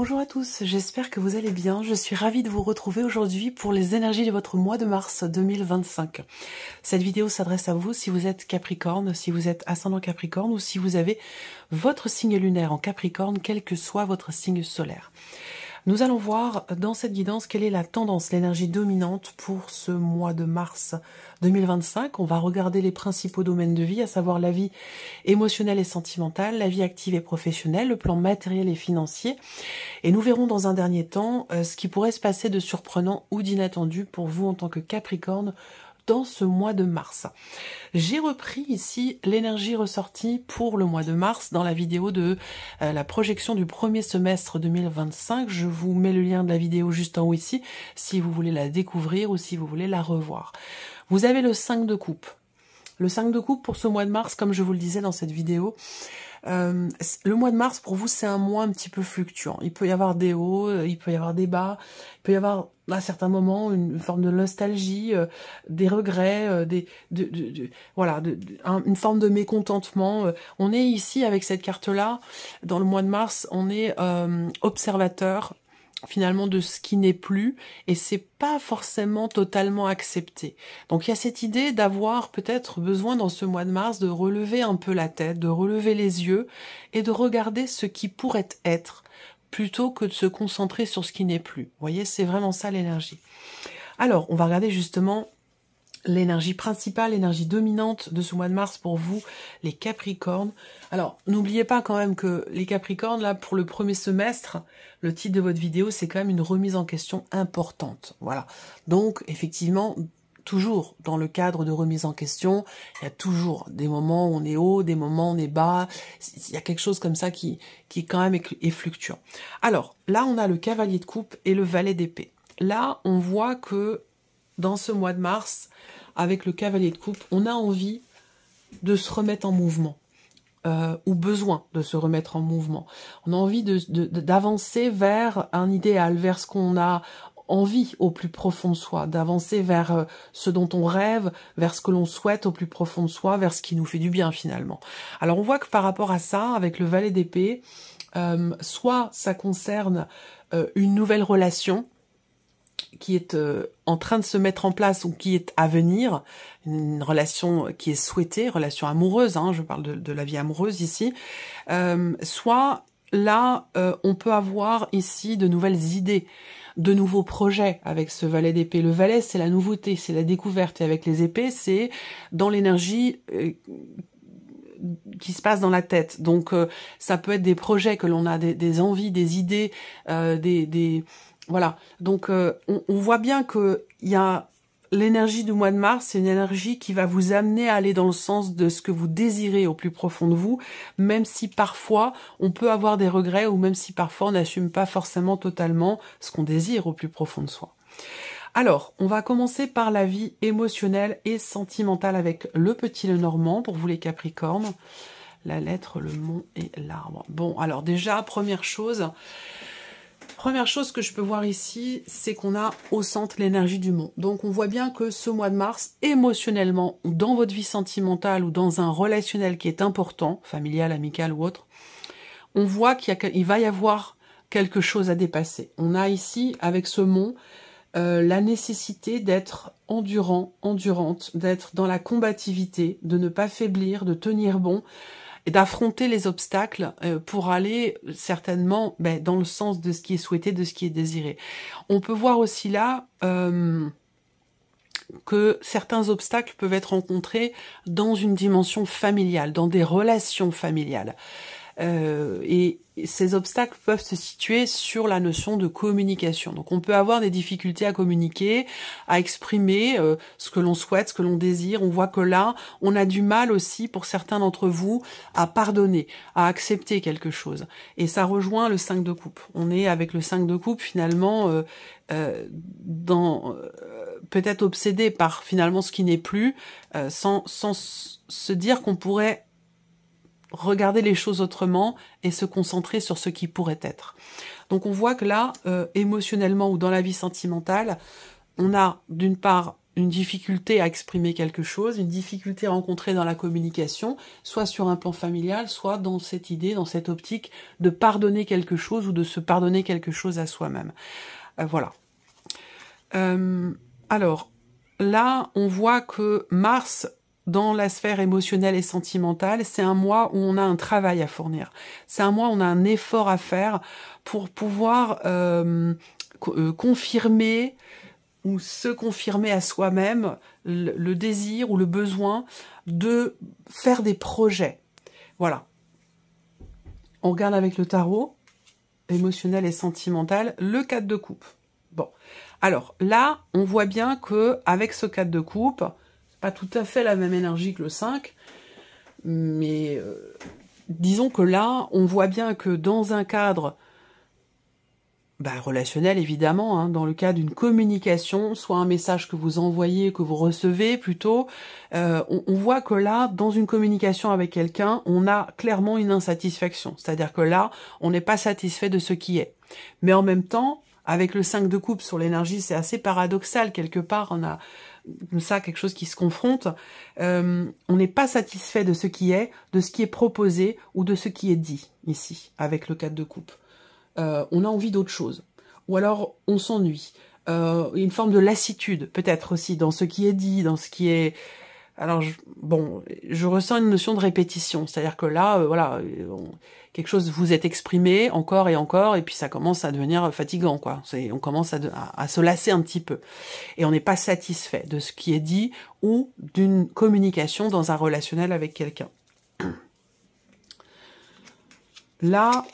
Bonjour à tous, j'espère que vous allez bien. Je suis ravie de vous retrouver aujourd'hui pour les énergies de votre mois de mars 2025. Cette vidéo s'adresse à vous si vous êtes Capricorne, si vous êtes ascendant Capricorne ou si vous avez votre signe lunaire en Capricorne, quel que soit votre signe solaire. Nous allons voir dans cette guidance quelle est la tendance, l'énergie dominante pour ce mois de mars 2025. On va regarder les principaux domaines de vie, à savoir la vie émotionnelle et sentimentale, la vie active et professionnelle, le plan matériel et financier. Et nous verrons dans un dernier temps ce qui pourrait se passer de surprenant ou d'inattendu pour vous en tant que Capricorne dans ce mois de mars. J'ai repris ici l'énergie ressortie pour le mois de mars dans la vidéo de la projection du premier semestre 2025. Je vous mets le lien de la vidéo juste en haut ici si vous voulez la découvrir ou si vous voulez la revoir. Vous avez le 5 de coupe. Le 5 de coupe pour ce mois de mars, comme je vous le disais dans cette vidéo, le mois de mars pour vous c'est un mois un petit peu fluctuant. Il peut y avoir des hauts, il peut y avoir des bas, il peut y avoir à certains moments une forme de nostalgie, des regrets, une forme de mécontentement. On est ici avec cette carte-là, dans le mois de mars, on est observateur finalement de ce qui n'est plus, et c'est pas forcément totalement accepté. Donc il y a cette idée d'avoir peut-être besoin dans ce mois de mars de relever un peu la tête, de relever les yeux et de regarder ce qui pourrait être plutôt que de se concentrer sur ce qui n'est plus. Vous voyez, c'est vraiment ça l'énergie. Alors, on va regarder justement l'énergie principale, l'énergie dominante de ce mois de mars pour vous, les Capricornes. Alors, n'oubliez pas quand même que les Capricornes, là, pour le premier semestre, le titre de votre vidéo, c'est quand même une remise en question importante. Voilà. Donc, effectivement, toujours dans le cadre de remise en question, il y a toujours des moments où on est haut, des moments où on est bas. Il y a quelque chose comme ça qui quand même est fluctuant. Alors, là, on a le cavalier de coupe et le valet d'épée. Là, on voit que dans ce mois de mars, avec le cavalier de coupe, on a envie de se remettre en mouvement, ou besoin de se remettre en mouvement. On a envie d'avancer vers un idéal, vers ce qu'on a envie au plus profond de soi, d'avancer vers ce dont on rêve, vers ce que l'on souhaite au plus profond de soi, vers ce qui nous fait du bien finalement. Alors on voit que par rapport à ça, avec le valet d'épée, soit ça concerne une nouvelle relation, qui est en train de se mettre en place ou qui est à venir, une relation qui est souhaitée, relation amoureuse, hein, je parle de la vie amoureuse ici, soit là, on peut avoir ici de nouvelles idées, de nouveaux projets avec ce valet d'épée. Le valet, c'est la nouveauté, c'est la découverte, et avec les épées, c'est dans l'énergie qui se passe dans la tête. Donc, ça peut être des projets que l'on a, des envies, des idées, voilà, donc on voit bien que il y a l'énergie du mois de mars, c'est une énergie qui va vous amener à aller dans le sens de ce que vous désirez au plus profond de vous, même si parfois on peut avoir des regrets ou même si parfois on n'assume pas forcément totalement ce qu'on désire au plus profond de soi. Alors, on va commencer par la vie émotionnelle et sentimentale avec le petit Lenormand pour vous les Capricornes. La lettre, le mont et l'arbre. Bon, alors déjà, première chose que je peux voir ici, c'est qu'on a au centre l'énergie du mont. Donc on voit bien que ce mois de mars, émotionnellement, ou dans votre vie sentimentale, ou dans un relationnel qui est important, familial, amical ou autre, on voit qu'il va y avoir quelque chose à dépasser. On a ici, avec ce mont, la nécessité d'être endurante, d'être dans la combativité, de ne pas faiblir, de tenir bon, et d'affronter les obstacles pour aller certainement dans le sens de ce qui est souhaité, de ce qui est désiré. On peut voir aussi là que certains obstacles peuvent être rencontrés dans une dimension familiale, dans des relations familiales. Et ces obstacles peuvent se situer sur la notion de communication. Donc on peut avoir des difficultés à communiquer, à exprimer ce que l'on souhaite, ce que l'on désire. On voit que là, on a du mal aussi, pour certains d'entre vous, à pardonner, à accepter quelque chose. Et ça rejoint le 5 de coupe. On est avec le 5 de coupe finalement peut-être obsédé par finalement ce qui n'est plus, sans se dire qu'on pourrait regarder les choses autrement et se concentrer sur ce qui pourrait être. Donc on voit que là, émotionnellement ou dans la vie sentimentale, on a d'une part une difficulté à exprimer quelque chose, une difficulté rencontrée dans la communication, soit sur un plan familial, soit dans cette idée, dans cette optique de pardonner quelque chose ou de se pardonner quelque chose à soi-même. Voilà. Alors, là, on voit que Mars, dans la sphère émotionnelle et sentimentale, c'est un mois où on a un travail à fournir. C'est un mois où on a un effort à faire pour pouvoir confirmer ou se confirmer à soi-même le désir ou le besoin de faire des projets. Voilà. On regarde avec le tarot, émotionnel et sentimental, le 4 de coupe. Bon. Alors, là, on voit bien que avec ce 4 de coupe, c'est pas tout à fait la même énergie que le 5, mais disons que là, on voit bien que dans un cadre relationnel, évidemment, hein, dans le cas d'une communication, soit un message que vous envoyez, que vous recevez plutôt, on voit que là, dans une communication avec quelqu'un, on a clairement une insatisfaction. C'est-à-dire que là, on n'est pas satisfait de ce qui est. Mais en même temps, avec le 5 de coupe sur l'énergie, c'est assez paradoxal. Quelque part, on a ça, quelque chose qui se confronte. On n'est pas satisfait de ce qui est proposé ou de ce qui est dit ici, avec le 4 de coupe. On a envie d'autre chose. Ou alors, on s'ennuie. Une forme de lassitude, peut-être aussi, dans ce qui est dit, dans ce qui est... Alors, je ressens une notion de répétition. C'est-à-dire que là, voilà, quelque chose vous est exprimé encore, et puis ça commence à devenir fatigant, quoi. On commence à se lasser un petit peu. Et on n'est pas satisfait de ce qui est dit ou d'une communication dans un relationnel avec quelqu'un. Là...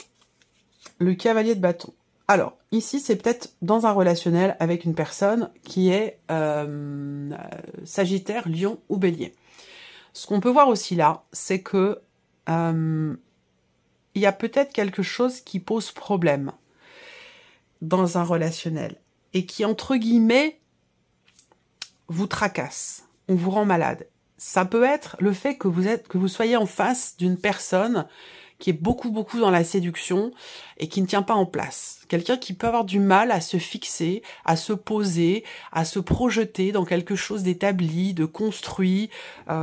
le cavalier de bâton. Alors, ici, c'est peut-être dans un relationnel avec une personne qui est Sagittaire, Lion ou Bélier. Ce qu'on peut voir aussi là, c'est que il y a peut-être quelque chose qui pose problème dans un relationnel et qui, entre guillemets, vous tracasse, on vous rend malade. Ça peut être le fait que vous soyez en face d'une personne qui est beaucoup dans la séduction et qui ne tient pas en place. Quelqu'un qui peut avoir du mal à se fixer, à se poser, à se projeter dans quelque chose d'établi, de construit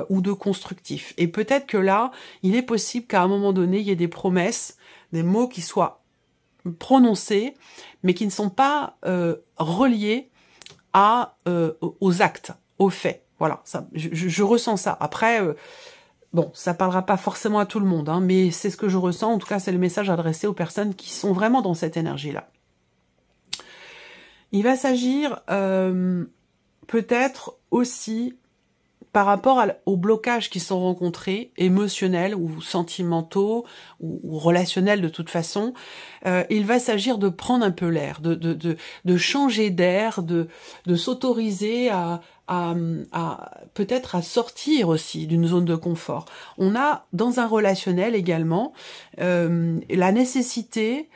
ou de constructif. Et peut-être que là, il est possible qu'à un moment donné, il y ait des promesses, des mots qui soient prononcés, mais qui ne sont pas reliés aux actes, aux faits. Voilà, ça, je ressens ça. Après... bon, ça parlera pas forcément à tout le monde, hein, mais c'est ce que je ressens. En tout cas, c'est le message adressé aux personnes qui sont vraiment dans cette énergie-là. Il va s'agir peut-être aussi par rapport aux blocages qui sont rencontrés, émotionnels ou sentimentaux ou relationnels de toute façon. Il va s'agir de prendre un peu l'air, de changer d'air, de s'autoriser à peut-être à sortir aussi d'une zone de confort. On a dans un relationnel également la nécessité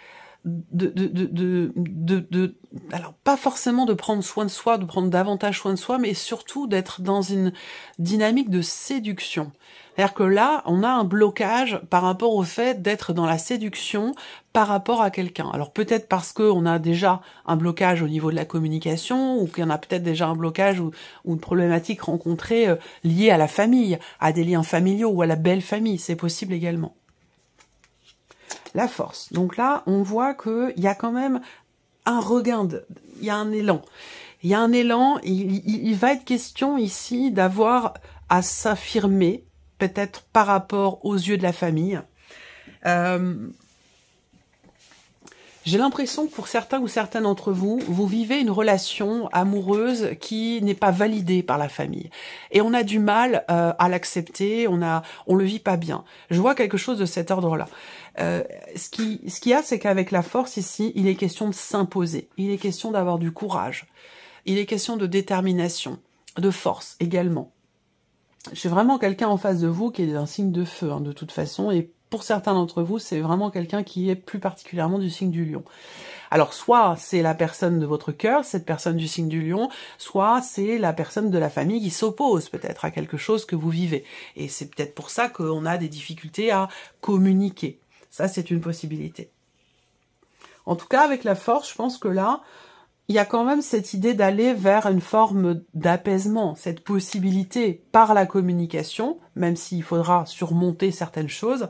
alors pas forcément de prendre soin de soi, de prendre davantage soin de soi, mais surtout d'être dans une dynamique de séduction. C'est-à-dire que là, on a un blocage par rapport au fait d'être dans la séduction par rapport à quelqu'un. Alors peut-être parce qu'on a déjà un blocage au niveau de la communication, ou qu'il y en a peut-être déjà un blocage ou une problématique rencontrée liée à la famille, à des liens familiaux ou à la belle famille, c'est possible également. La force. Donc là, on voit qu'il y a quand même un regain, il y a un élan. Il y a un élan, il va être question ici d'avoir à s'affirmer, peut-être par rapport aux yeux de la famille. J'ai l'impression que pour certains ou certaines d'entre vous, vous vivez une relation amoureuse qui n'est pas validée par la famille. Et on a du mal à l'accepter, on le vit pas bien. Je vois quelque chose de cet ordre-là. Ce qu'il y a, c'est qu'avec la force ici, il est question de s'imposer. Il est question d'avoir du courage. Il est question de détermination, de force également. J'ai vraiment quelqu'un en face de vous qui est d'un signe de feu, hein, de toute façon, et pour certains d'entre vous, c'est vraiment quelqu'un qui est plus particulièrement du signe du lion. Alors, soit c'est la personne de votre cœur, cette personne du signe du lion, soit c'est la personne de la famille qui s'oppose peut-être à quelque chose que vous vivez. Et c'est peut-être pour ça qu'on a des difficultés à communiquer. Ça, c'est une possibilité. En tout cas, avec la force, je pense que là, il y a quand même cette idée d'aller vers une forme d'apaisement, cette possibilité par la communication, même s'il faudra surmonter certaines choses,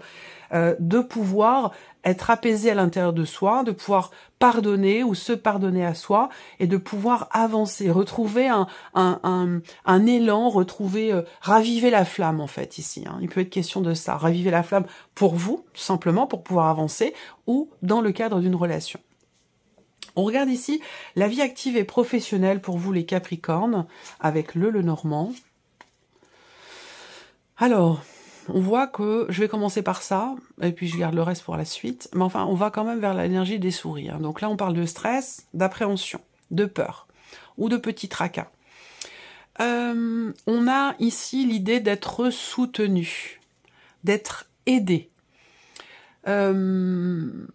de pouvoir être apaisé à l'intérieur de soi, de pouvoir pardonner ou se pardonner à soi et de pouvoir avancer, retrouver un élan, retrouver, raviver la flamme en fait ici. Hein. Il peut être question de ça, raviver la flamme pour vous, tout simplement, pour pouvoir avancer ou dans le cadre d'une relation. On regarde ici la vie active et professionnelle pour vous les Capricornes, avec le Lenormand. Alors, on voit que, je vais commencer par ça, et puis je garde le reste pour la suite, mais enfin, on va quand même vers l'énergie des souris. Hein. Donc là, on parle de stress, d'appréhension, de peur, ou de petits tracas. On a ici l'idée d'être soutenu, d'être aidé. Une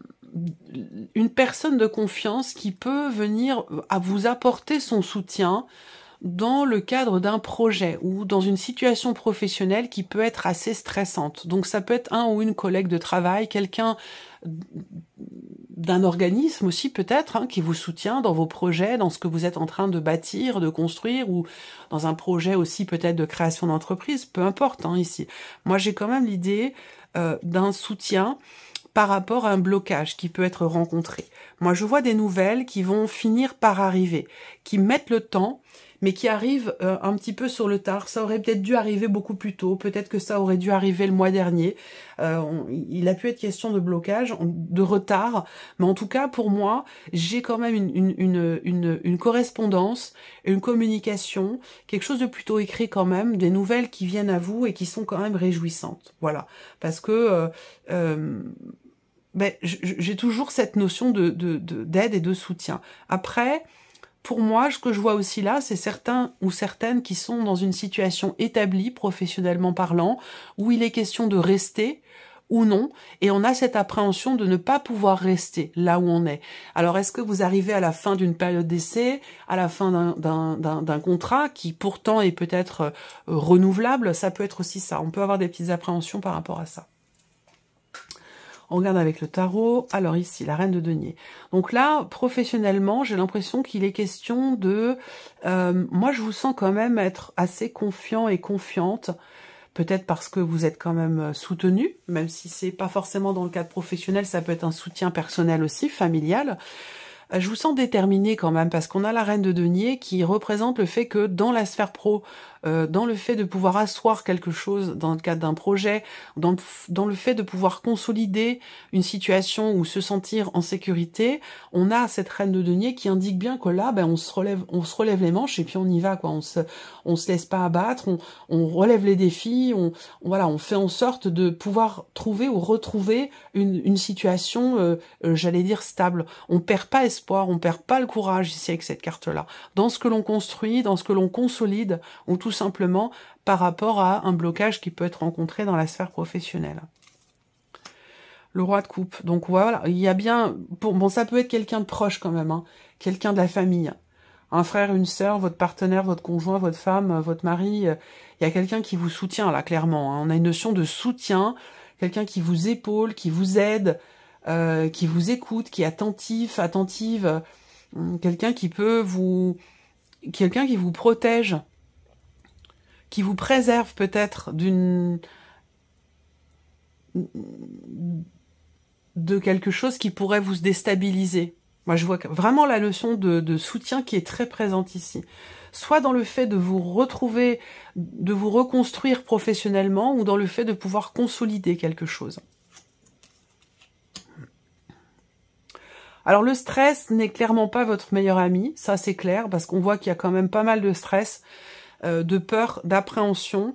personne de confiance qui peut venir à vous apporter son soutien dans le cadre d'un projet ou dans une situation professionnelle qui peut être assez stressante. Donc ça peut être un ou une collègue de travail, quelqu'un d'un organisme aussi peut-être, hein, qui vous soutient dans vos projets, dans ce que vous êtes en train de bâtir, de construire, ou dans un projet aussi peut-être de création d'entreprise, peu importe hein, ici. Moi j'ai quand même l'idée d'un soutien par rapport à un blocage qui peut être rencontré. Moi je vois des nouvelles qui vont finir par arriver, qui mettent le temps, mais qui arrive un petit peu sur le tard. Ça aurait peut-être dû arriver beaucoup plus tôt, peut-être que ça aurait dû arriver le mois dernier. Il a pu être question de blocage, de retard, mais en tout cas, pour moi, j'ai quand même une correspondance, une communication, quelque chose de plutôt écrit quand même, des nouvelles qui viennent à vous et qui sont quand même réjouissantes. Voilà, parce que j'ai toujours cette notion d'aide et de soutien. Après, pour moi, ce que je vois aussi là, c'est certains ou certaines qui sont dans une situation établie, professionnellement parlant, où il est question de rester ou non, et on a cette appréhension de ne pas pouvoir rester là où on est. Alors, est-ce que vous arrivez à la fin d'une période d'essai, à la fin d'un contrat qui pourtant est peut-être renouvelable? Ça peut être aussi ça. On peut avoir des petites appréhensions par rapport à ça. On regarde avec le tarot. Alors ici, la reine de denier. Donc là, professionnellement, j'ai l'impression qu'il est question de... moi, je vous sens quand même être assez confiant et confiante. Peut-être parce que vous êtes quand même soutenu, même si c'est pas forcément dans le cadre professionnel, ça peut être un soutien personnel aussi, familial. Je vous sens déterminé quand même, parce qu'on a la reine de denier qui représente le fait que dans la sphère pro, dans le fait de pouvoir asseoir quelque chose dans le cadre d'un projet, dans le fait de pouvoir consolider une situation ou se sentir en sécurité, on a cette reine de denier qui indique bien que là, on se relève les manches et puis on y va, quoi. On se laisse pas abattre, on relève les défis, on fait en sorte de pouvoir trouver ou retrouver une situation, j'allais dire stable. On perd pas espoir, on perd pas le courage ici avec cette carte-là. Dans ce que l'on construit, dans ce que l'on consolide, ou tout simplement par rapport à un blocage qui peut être rencontré dans la sphère professionnelle. Le roi de coupe. Donc voilà, il y a bien... Bon, ça peut être quelqu'un de proche quand même, hein, quelqu'un de la famille. Un frère, une sœur, votre partenaire, votre conjoint, votre femme, votre mari. Il y a quelqu'un qui vous soutient là, clairement. Hein. On a une notion de soutien, quelqu'un qui vous épaule, qui vous aide, qui vous écoute, qui est attentive, quelqu'un qui peut vous... Quelqu'un qui vous protège, qui vous préserve peut-être de quelque chose qui pourrait vous déstabiliser. Moi, je vois vraiment la notion de soutien qui est très présente ici. Soit dans le fait de vous retrouver, de vous reconstruire professionnellement, ou dans le fait de pouvoir consolider quelque chose. Alors le stress n'est clairement pas votre meilleur ami, ça c'est clair, parce qu'on voit qu'il y a quand même pas mal de stress, de peur, d'appréhension.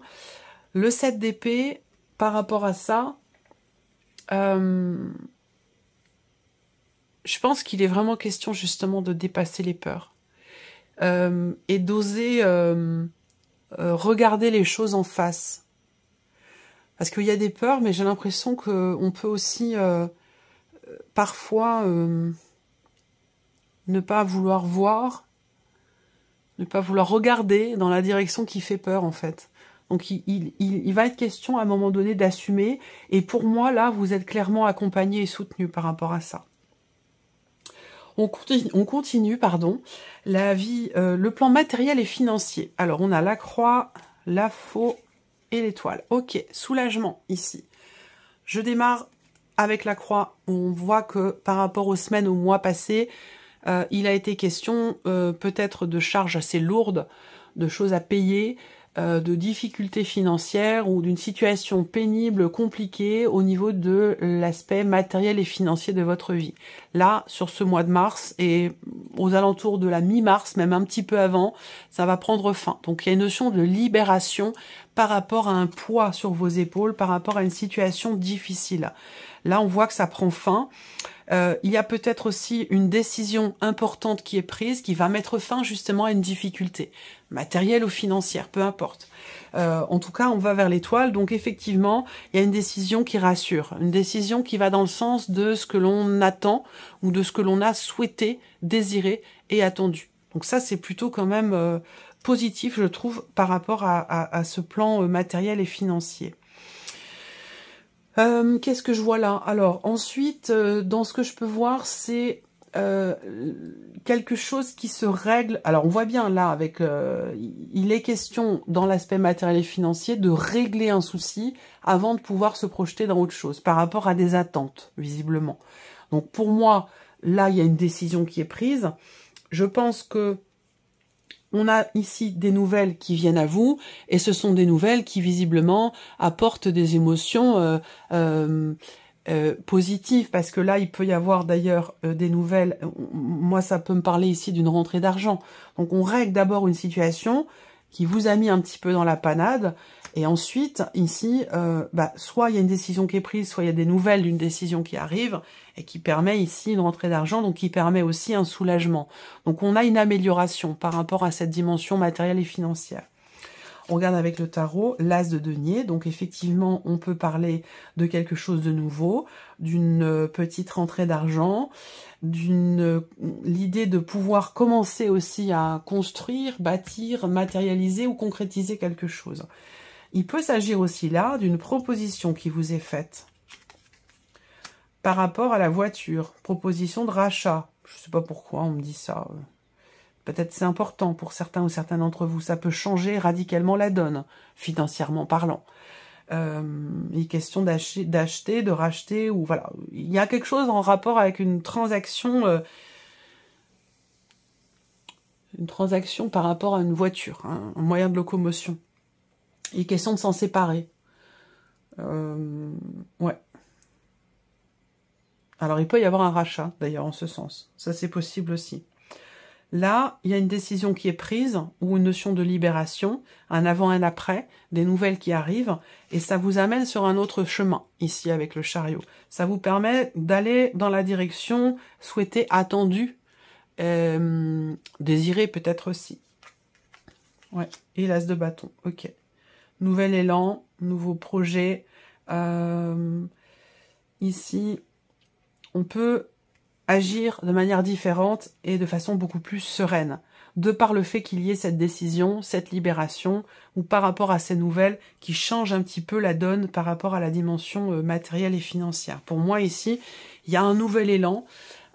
Le 7 d'épée, par rapport à ça, je pense qu'il est vraiment question justement de dépasser les peurs et d'oser regarder les choses en face. Parce qu'il y a des peurs, mais j'ai l'impression qu'on peut aussi parfois ne pas vouloir voir, ne pas vouloir regarder dans la direction qui fait peur en fait. Donc il va être question à un moment donné d'assumer, et pour moi là vous êtes clairement accompagné et soutenu par rapport à ça. On continue, pardon, la vie, le plan matériel et financier. Alors, on a la croix, la faux et l'étoile. Ok, soulagement ici. Je démarre avec la croix. On voit que par rapport aux semaines, aux mois passés, il a été question peut-être de charges assez lourdes, de choses à payer, de difficultés financières ou d'une situation pénible, compliquée au niveau de l'aspect matériel et financier de votre vie. Là, sur ce mois de mars et aux alentours de la mi-mars, même un petit peu avant, ça va prendre fin. Donc il y a une notion de libération par rapport à un poids sur vos épaules, par rapport à une situation difficile. Là, on voit que ça prend fin. Il y a peut-être aussi une décision importante qui est prise, qui va mettre fin justement à une difficulté, matérielle ou financière, peu importe. En tout cas, on va vers l'étoile, donc effectivement, il y a une décision qui rassure, une décision qui va dans le sens de ce que l'on attend ou de ce que l'on a souhaité, désiré et attendu. Donc ça, c'est plutôt quand même positif, je trouve, par rapport à ce plan matériel et financier. Qu'est-ce que je vois là? Alors, ensuite, dans ce que je peux voir, c'est quelque chose qui se règle. Alors, on voit bien là, avec il est question, dans l'aspect matériel et financier, de régler un souci avant de pouvoir se projeter dans autre chose, par rapport à des attentes, visiblement. Donc, pour moi, là, il y a une décision qui est prise. Je pense que on a ici des nouvelles qui viennent à vous, et ce sont des nouvelles qui, visiblement, apportent des émotions positives, parce que là, il peut y avoir d'ailleurs des nouvelles, moi, ça peut me parler ici d'une rentrée d'argent. Donc, on règle d'abord une situation qui vous a mis un petit peu dans la panade, et ensuite, ici, soit il y a une décision qui est prise, soit il y a des nouvelles d'une décision qui arrive, et qui permet ici une rentrée d'argent, donc qui permet aussi un soulagement. Donc on a une amélioration par rapport à cette dimension matérielle et financière. On regarde avec le tarot, l'as de denier, donc effectivement on peut parler de quelque chose de nouveau, d'une petite rentrée d'argent, l'idée de pouvoir commencer aussi à construire, bâtir, matérialiser ou concrétiser quelque chose. Il peut s'agir aussi là d'une proposition qui vous est faite par rapport à la voiture, proposition de rachat. Je ne sais pas pourquoi on me dit ça. Peut-être c'est important pour certains ou certaines d'entre vous. Ça peut changer radicalement la donne, financièrement parlant. Il est question d'acheter, de racheter, ou voilà. Il y a quelque chose en rapport avec une transaction par rapport à une voiture, hein, un moyen de locomotion. Il est question de s'en séparer. Ouais. Alors, il peut y avoir un rachat, d'ailleurs, en ce sens. Ça, c'est possible aussi. Là, il y a une décision qui est prise, ou une notion de libération, un avant, un après, des nouvelles qui arrivent, et ça vous amène sur un autre chemin, ici, avec le chariot. Ça vous permet d'aller dans la direction souhaitée, attendue, désirée peut-être aussi. Ouais, et l'as de bâton, ok. Nouvel élan, nouveau projet. Ici, on peut agir de manière différente et de façon beaucoup plus sereine, de par le fait qu'il y ait cette décision, cette libération, ou par rapport à ces nouvelles qui changent un petit peu la donne par rapport à la dimension matérielle et financière. Pour moi, ici, il y a un nouvel élan,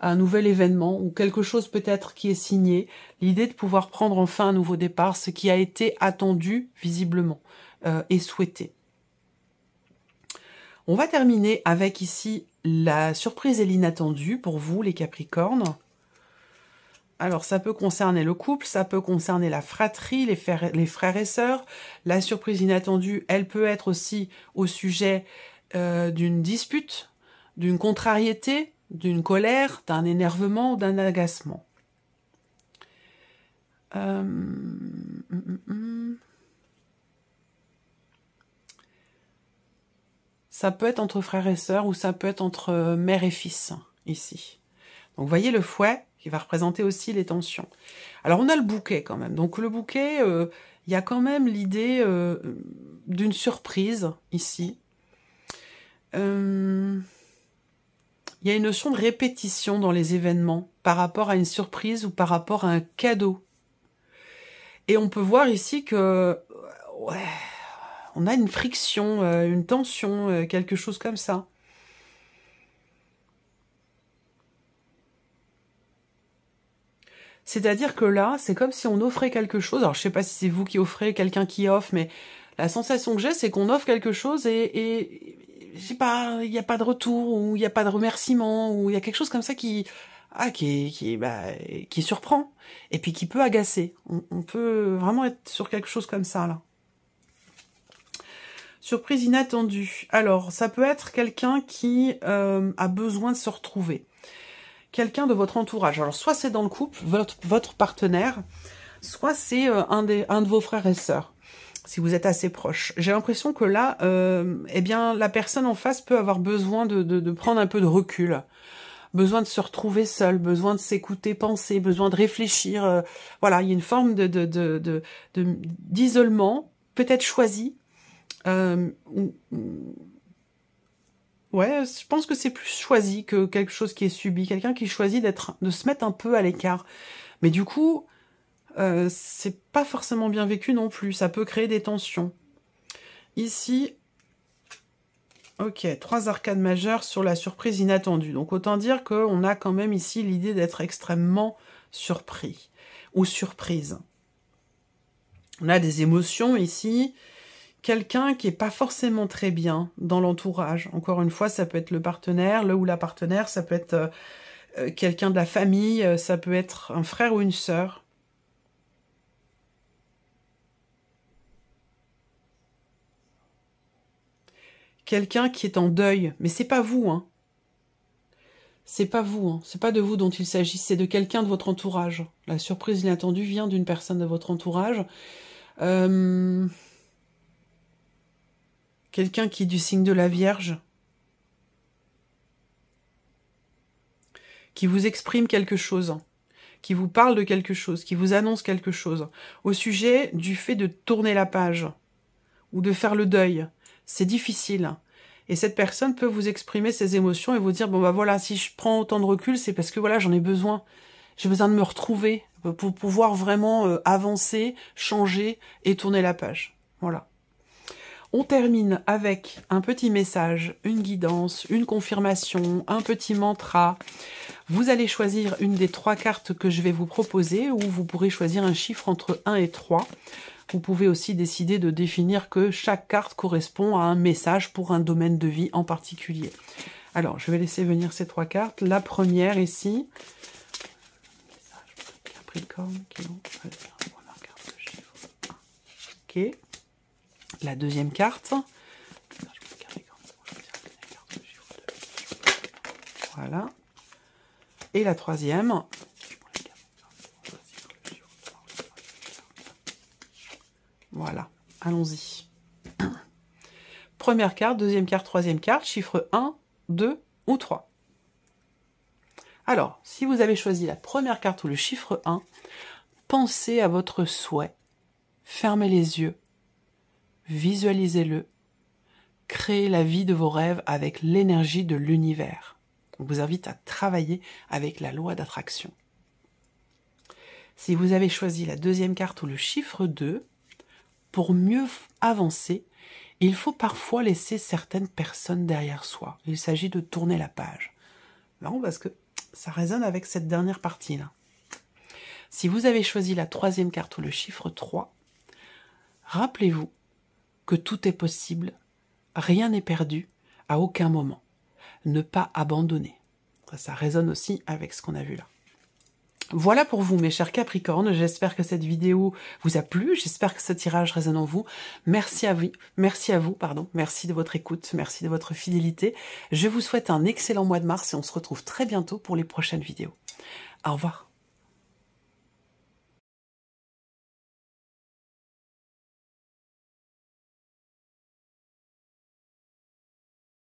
un nouvel événement, ou quelque chose peut-être qui est signé, l'idée de pouvoir prendre enfin un nouveau départ, ce qui a été attendu visiblement et souhaité. On va terminer avec ici la surprise et l'inattendu pour vous, les Capricornes. Alors, ça peut concerner le couple, ça peut concerner la fratrie, les frères et sœurs. La surprise inattendue, elle peut être aussi au sujet d'une dispute, d'une contrariété, d'une colère, d'un énervement ou d'un agacement. Ça peut être entre frères et sœurs ou ça peut être entre mère et fils, ici. Donc, vous voyez le fouet qui va représenter aussi les tensions. Alors, on a le bouquet quand même. Donc, le bouquet, il y a quand même l'idée d'une surprise, ici. Il y a une notion de répétition dans les événements par rapport à une surprise ou par rapport à un cadeau. Et on peut voir ici que... ouais, on a une friction, une tension, quelque chose comme ça. C'est-à-dire que là, c'est comme si on offrait quelque chose. Alors, je sais pas si c'est vous qui offrez, quelqu'un qui offre, mais la sensation que j'ai, c'est qu'on offre quelque chose et je sais pas, il n'y a pas de retour, ou il n'y a pas de remerciement, ou il y a quelque chose comme ça qui surprend, et puis qui peut agacer. On peut vraiment être sur quelque chose comme ça, là. Surprise inattendue. Alors, ça peut être quelqu'un qui a besoin de se retrouver. Quelqu'un de votre entourage. Alors, soit c'est dans le couple, votre partenaire, soit c'est un de vos frères et sœurs, si vous êtes assez proche. J'ai l'impression que là, eh bien, la personne en face peut avoir besoin de prendre un peu de recul, besoin de se retrouver seul, besoin de s'écouter penser, besoin de réfléchir. Voilà, il y a une forme d'isolement, peut-être choisi. Ouais, je pense que c'est plus choisi que quelque chose qui est subi. Quelqu'un qui choisit de se mettre un peu à l'écart. Mais du coup, c'est pas forcément bien vécu non plus. Ça peut créer des tensions. Ici, ok, 3 arcades majeures sur la surprise inattendue. Donc autant dire qu'on a quand même ici l'idée d'être extrêmement surpris ou surprise. On a des émotions ici. Quelqu'un qui est pas forcément très bien dans l'entourage. Encore une fois, ça peut être le partenaire, le ou la partenaire, ça peut être quelqu'un de la famille, ça peut être un frère ou une sœur. Quelqu'un qui est en deuil, mais c'est pas vous, hein. C'est pas vous, hein. C'est pas de vous dont il s'agit, c'est de quelqu'un de votre entourage. La surprise inattendue vient d'une personne de votre entourage. Quelqu'un qui est du signe de la Vierge, qui vous exprime quelque chose, qui vous parle de quelque chose, qui vous annonce quelque chose, au sujet du fait de tourner la page, ou de faire le deuil. C'est difficile. Et cette personne peut vous exprimer ses émotions et vous dire, bon bah voilà, si je prends autant de recul, c'est parce que voilà, j'en ai besoin. J'ai besoin de me retrouver pour pouvoir vraiment avancer, changer et tourner la page. Voilà. On termine avec un petit message, une guidance, une confirmation, un petit mantra. Vous allez choisir une des 3 cartes que je vais vous proposer, ou vous pourrez choisir un chiffre entre 1 et 3. Vous pouvez aussi décider de définir que chaque carte correspond à un message pour un domaine de vie en particulier. Alors, je vais laisser venir ces 3 cartes. La première ici. Capricorne, ok. La deuxième carte. Voilà. Et la troisième. Voilà. Allons-y. Première carte, deuxième carte, troisième carte, chiffre 1, 2 ou 3. Alors, si vous avez choisi la première carte ou le chiffre 1, pensez à votre souhait. Fermez les yeux. Visualisez-le, créez la vie de vos rêves avec l'énergie de l'univers. On vous invite à travailler avec la loi d'attraction. Si vous avez choisi la deuxième carte ou le chiffre 2, pour mieux avancer, il faut parfois laisser certaines personnes derrière soi. Il s'agit de tourner la page. Non, parce que ça résonne avec cette dernière partie-là. Si vous avez choisi la troisième carte ou le chiffre 3, rappelez-vous que tout est possible, rien n'est perdu, à aucun moment. Ne pas abandonner. Ça résonne aussi avec ce qu'on a vu là. Voilà pour vous, mes chers Capricornes. J'espère que cette vidéo vous a plu. J'espère que ce tirage résonne en vous. Merci à vous, merci de votre écoute, merci de votre fidélité. Je vous souhaite un excellent mois de mars et on se retrouve très bientôt pour les prochaines vidéos. Au revoir.